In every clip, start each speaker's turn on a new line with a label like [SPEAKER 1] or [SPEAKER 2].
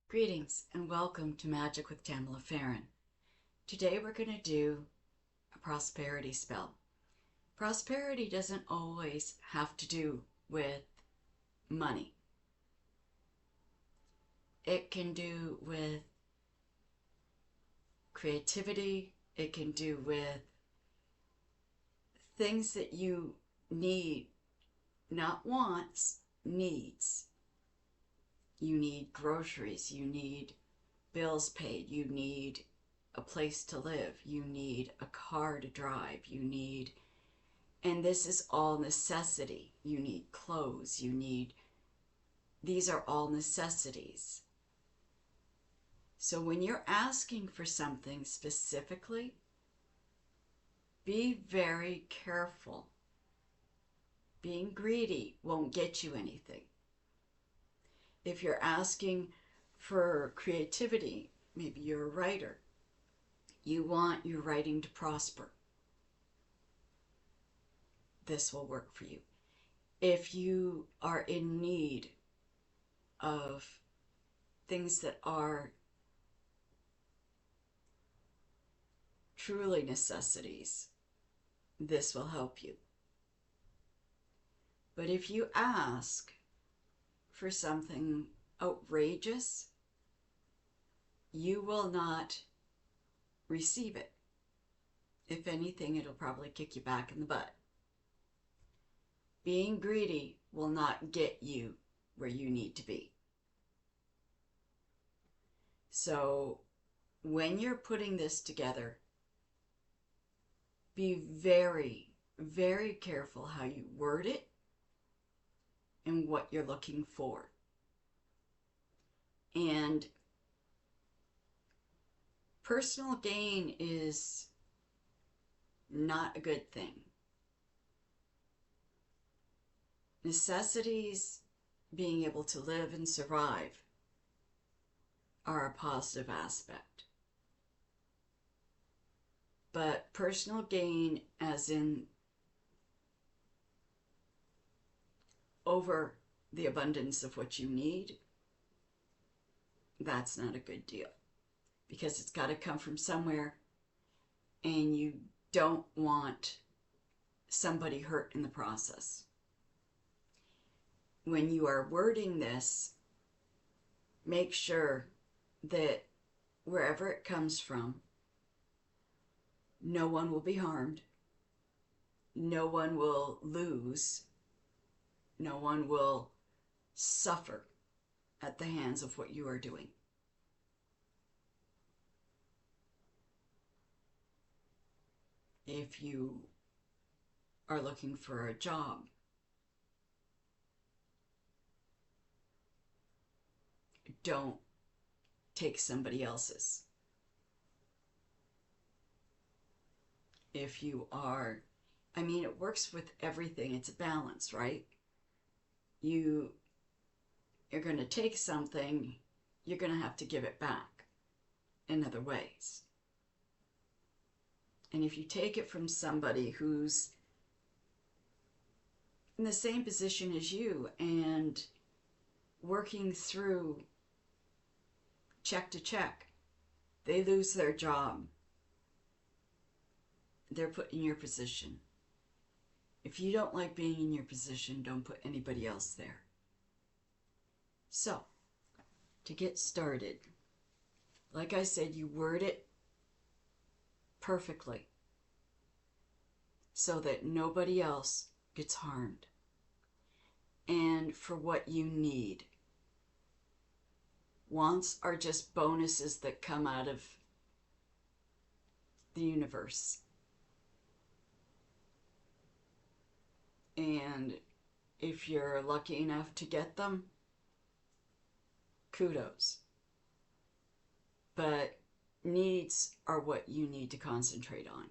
[SPEAKER 1] Greetings and welcome to Magic with Tamala Farron. Today we're going to do a prosperity spell. Prosperity doesn't always have to do with money. It can do with creativity. It can do with things that you need, not wants, needs. You need groceries. You need bills paid. You need a place to live. You need a car to drive. And this is all necessity. You need clothes. These are all necessities. So when you're asking for something specifically, be very careful. Being greedy won't get you anything. If you're asking for creativity, maybe you're a writer, you want your writing to prosper, this will work for you. If you are in need of things that are truly necessities, this will help you. But if you ask for something outrageous, you will not receive it. If anything, it'll probably kick you back in the butt. Being greedy will not get you where you need to be. So when you're putting this together, be very, very careful how you word it and what you're looking for. And personal gain is not a good thing. Necessities, being able to live and survive, are a positive aspect. But personal gain, as in over the abundance of what you need, that's not a good deal. Because it's got to come from somewhere, and you don't want somebody hurt in the process. When you are wording this, make sure that wherever it comes from, no one will be harmed, no one will lose, no one will suffer at the hands of what you are doing. If you are looking for a job, don't take somebody else's. If you are, it works with everything. It's a balance, right? You're going to take something, you're going to have to give it back in other ways. And if you take it from somebody who's in the same position as you and working through check to check, they lose their job, they're put in your position. If you don't like being in your position, don't put anybody else there. So, to get started, like I said, you word it perfectly so that nobody else gets harmed. And for what you need. Wants are just bonuses that come out of the universe. And if you're lucky enough to get them, kudos. But needs are what you need to concentrate on.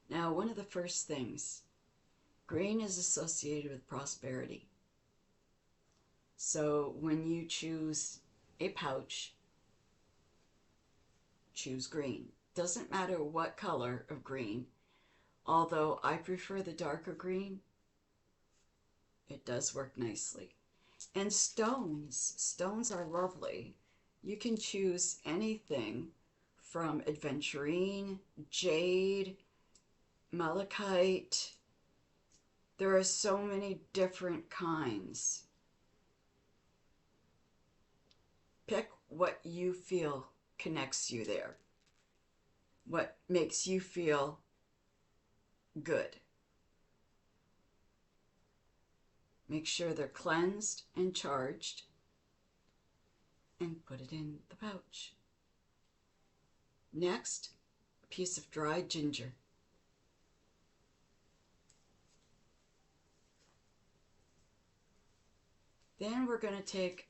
[SPEAKER 1] Now, one of the first things, green is associated with prosperity. So when you choose a pouch, choose green. Doesn't matter what color of green, although I prefer the darker green, it does work nicely. And stones. Stones are lovely. You can choose anything from aventurine, jade, malachite. There are so many different kinds. Pick what you feel connects you there. What makes you feel good. Make sure they're cleansed and charged, and put it in the pouch. Next, a piece of dried ginger. Then we're going to take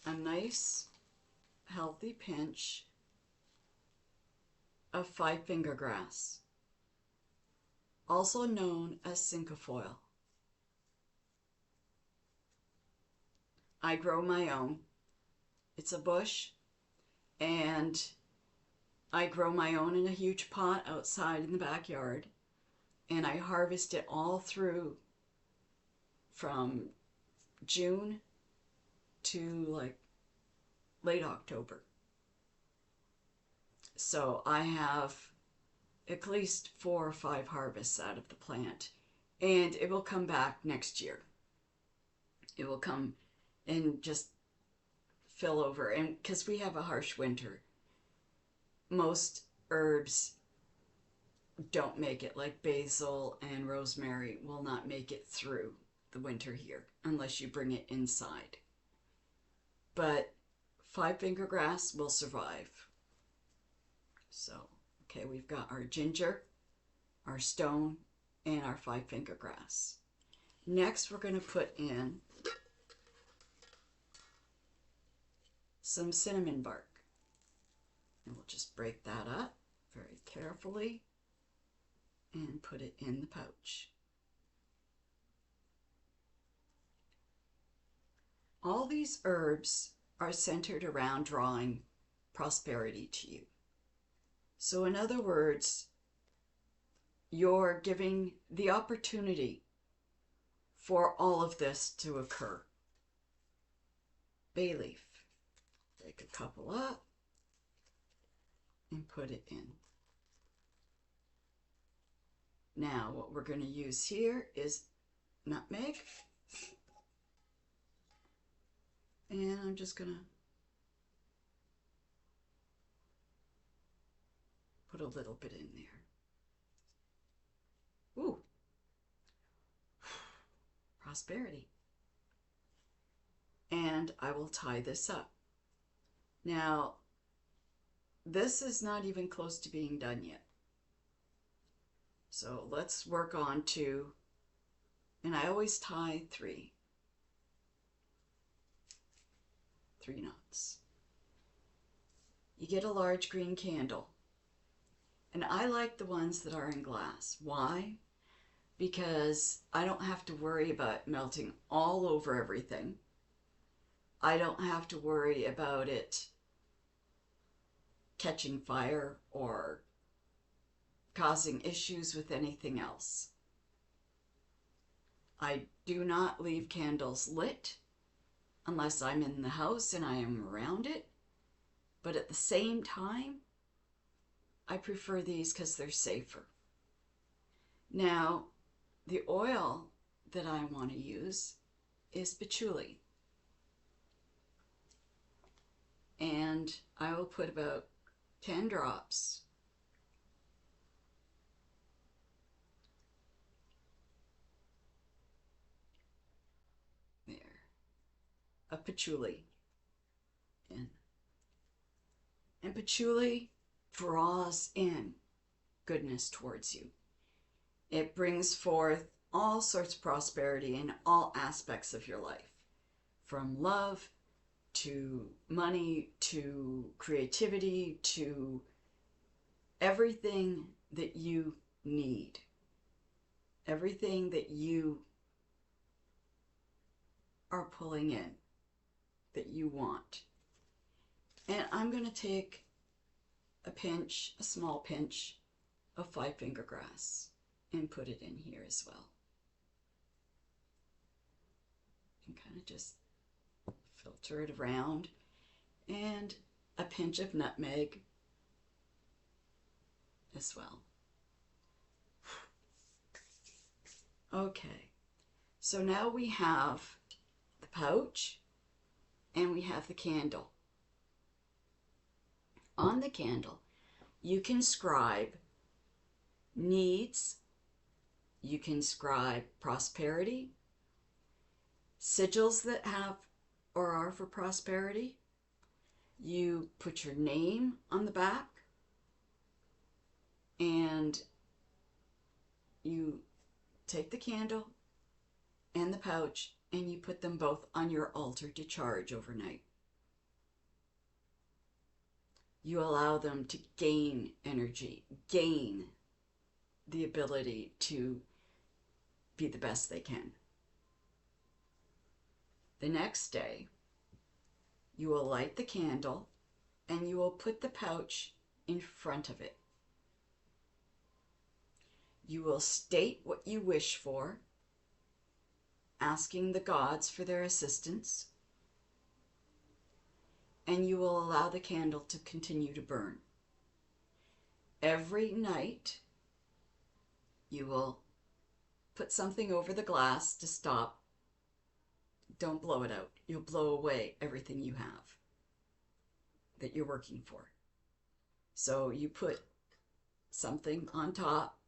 [SPEAKER 1] a nice, healthy pinch of 5-finger grass, also known as cinquefoil. I grow my own. It's a bush, and I grow my own in a huge pot outside in the backyard, and I harvest it all through from June to like late October. So I have at least 4 or 5 harvests out of the plant, and it will come back next year. It will come and just fill over, and because we have a harsh winter, most herbs don't make it, like basil and rosemary will not make it through the winter here unless you bring it inside. But 5-finger grass will survive. So, okay, we've got our ginger, our stone, and our 5-finger grass. Next, we're going to put in some cinnamon bark. And we'll just break that up very carefully and put it in the pouch. All these herbs are centered around drawing prosperity to you. So in other words, you're giving the opportunity for all of this to occur. Bay leaf. Break a couple up and put it in. Now what we're going to use here is nutmeg. And I'm just going to put a little bit in there. Ooh. Prosperity. And I will tie this up. Now, this is not even close to being done yet. So let's work on 2, and I always tie 3 knots. You get a large green candle, and I like the ones that are in glass. Why? Because I don't have to worry about melting all over everything. I don't have to worry about it catching fire or causing issues with anything else. I do not leave candles lit unless I'm in the house and I am around it. But at the same time, I prefer these because they're safer. Now, the oil that I want to use is patchouli. And I will put about 10 drops there of patchouli in. And patchouli draws in goodness towards you. It brings forth all sorts of prosperity in all aspects of your life, from love to money to creativity to everything that you need, everything that you are pulling in, that you want. And I'm going to take a pinch, a small pinch of 5-finger grass and put it in here as well. And kind of just filter it around, and a pinch of nutmeg as well. Okay, so now we have the pouch and we have the candle. On the candle, you can scribe needs, you can scribe prosperity, sigils that have or are for prosperity. You put your name on the back, and you take the candle and the pouch and you put them both on your altar to charge overnight. You allow them to gain energy, gain the ability to be the best they can. The next day, you will light the candle and you will put the pouch in front of it. You will state what you wish for, asking the gods for their assistance, and you will allow the candle to continue to burn. Every night, you will put something over the glass to stop. Don't blow it out. You'll blow away everything you have that you're working for. So you put something on top,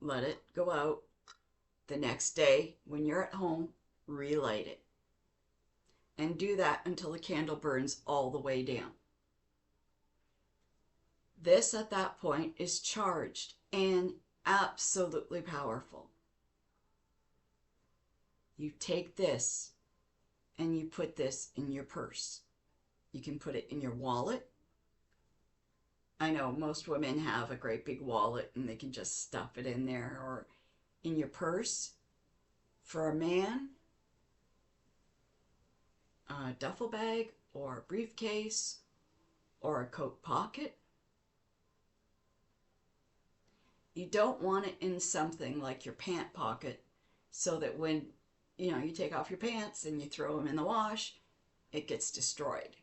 [SPEAKER 1] let it go out. The next day, when you're at home, relight it. And do that until the candle burns all the way down. This, at that point, is charged and absolutely powerful. You take this and you put this in your purse. You can put it in your wallet. I know most women have a great big wallet and they can just stuff it in there, or in your purse. For a man, a duffel bag or a briefcase or a coat pocket. You don't want it in something like your pant pocket, so that when you take off your pants and you throw them in the wash, it gets destroyed.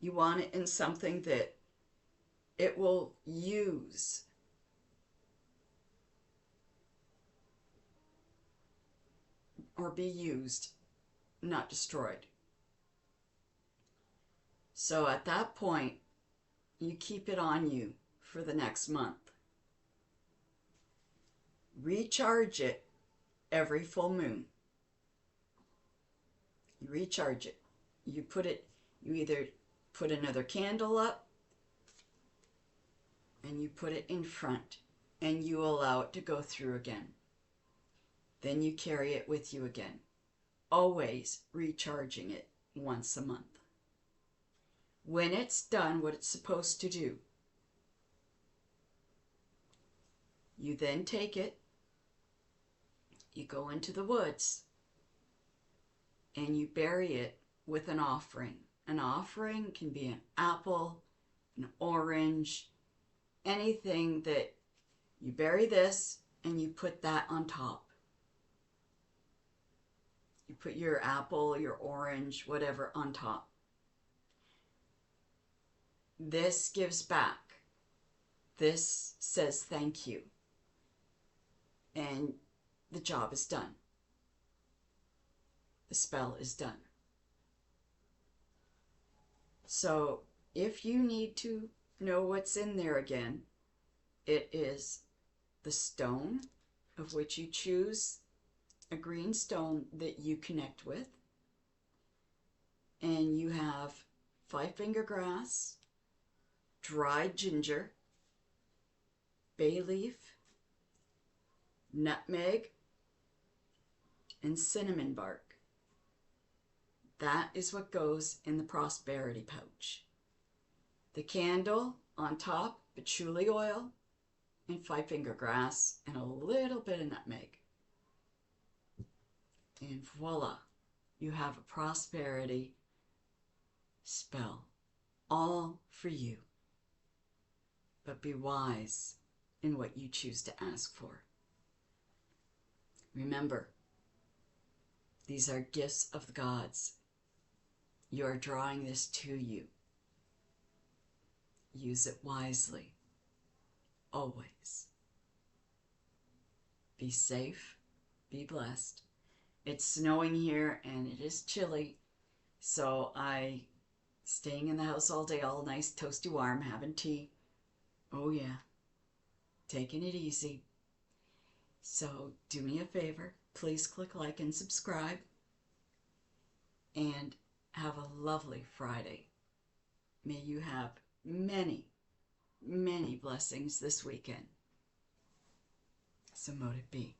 [SPEAKER 1] You want it in something that it will use. Or be used, not destroyed. So at that point, you keep it on you for the next month. Recharge it every full moon. You recharge it. You either put another candle up and you put it in front and you allow it to go through again. Then you carry it with you again, always recharging it once a month. When it's done what it's supposed to do, you then take it, you go into the woods, and you bury it with an offering. An offering can be an apple, an orange, anything that you bury this and you put that on top. You put your apple, your orange, whatever on top. This gives back. This says thank you. And the job is done. The spell is done. So if you need to know what's in there again, it is the stone, of which you choose a green stone that you connect with. And you have 5-finger grass, dried ginger, bay leaf, nutmeg, and cinnamon bark. That is what goes in the prosperity pouch. The candle on top, patchouli oil, and 5-finger grass, and a little bit of nutmeg. And voila, you have a prosperity spell, all for you. But be wise in what you choose to ask for. Remember, these are gifts of the gods. You're drawing this to you. Use it wisely. Always. Be safe. Be blessed. It's snowing here and it is chilly, so staying in the house all day, all nice, toasty warm, having tea. Oh yeah, taking it easy. So do me a favor, please click like and subscribe, and have a lovely Friday. May you have many, many blessings this weekend. So mote it be.